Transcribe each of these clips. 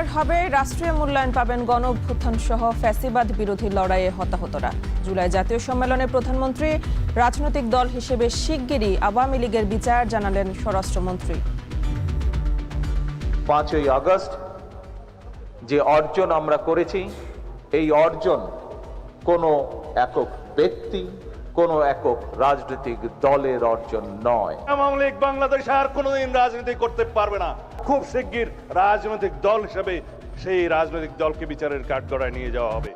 বিচার হবে, রাষ্ট্রীয় মূল্যায়ন পাবেন গণ অভ্যুত্থান সহ ফ্যাসিবাদ বিরোধী লড়াইয়ে হতাহতরা। জুলাই জাতীয় সম্মেলনে প্রধানমন্ত্রী রাজনৈতিক দল হিসেবে শিগগিরই আওয়ামী লীগের বিচার জানালেন স্বরাষ্ট্রমন্ত্রী। 5ই আগস্ট যে অর্জন আমরা করেছি, এই অর্জন কোনো একক ব্যক্তি, কোনো একক রাজনৈতিক দলের অর্জন নয়। আওয়ামী লীগ বাংলাদেশ আর কোনোদিন রাজনীতি করতে পারবে না। খুব শিগগির রাজনৈতিক দল হিসেবে সেই রাজনৈতিক দলকে বিচারের কাঠগড়ায় নিয়ে যাওয়া হবে।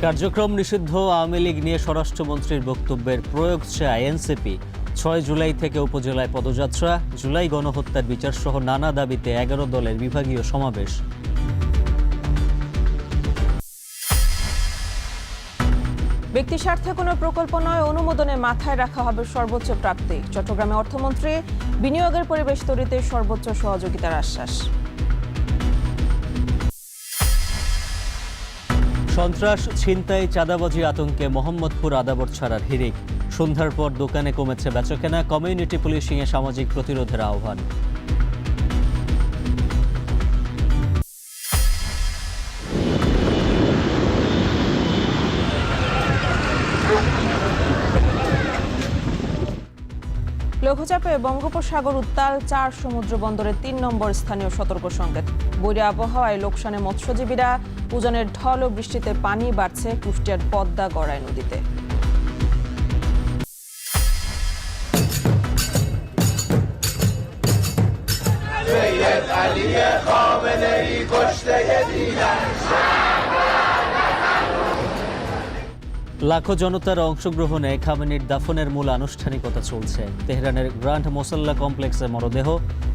কার্যক্রম নিষিদ্ধ আওয়ামী লীগ নিয়ে স্বরাষ্ট্রমন্ত্রীর বক্তব্যের প্রয়োগ চায় এনসিপি। 6 জুলাই থেকে উপজেলায় পদযাত্রা, জুলাই গণহত্যার বিচার সহ নানা দাবিতে 11 দলের বিভাগীয় সমাবেশ। ব্যক্তি স্বার্থে কোনো প্রকল্প নয়, অনুমোদনে মাথায় রাখা হবে সর্বোচ্চ প্রাপ্তি। চট্টগ্রামে অর্থমন্ত্রী বিনিয়োগের পরিবেশ তৈরিতে সর্বোচ্চ সহযোগিতার আশ্বাস। সন্ত্রাস, ছিনতাই, চাঁদাবাজি আতঙ্কে মোহাম্মদপুর আদাবর ছাড়ার হিড়িক। সন্ধ্যার পর দোকানে কমেছে বেচাকেনা, কমিউনিটি পুলিশিংয়ে সামাজিক প্রতিরোধের আহ্বান। লঘুচাপে বঙ্গোপসাগর উত্তাল, 4 সমুদ্র বন্দরের 3 নম্বর স্থানীয় সতর্ক সংকেত। বৈরী আবহাওয়ায় লোকসানে মৎস্যজীবীরা, উজানের ঢল ও বৃষ্টিতে পানি বাড়ছে কুষ্টিয়ার পদ্মা গড়াই নদীতে। লাখো জনতার অংশগ্রহণে খামেনির দাফনের মূল আনুষ্ঠানিকতা চলছে। তেহরানের গ্র্যান্ড মোসাল্লা কমপ্লেক্সে মরদেহ,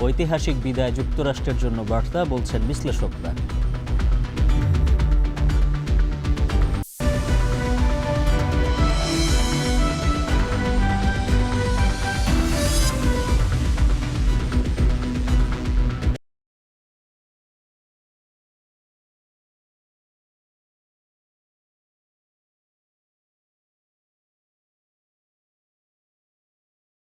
ঐতিহাসিক বিদায় যুক্তরাষ্ট্রের জন্য বার্তা, বলছেন বিশ্লেষকরা।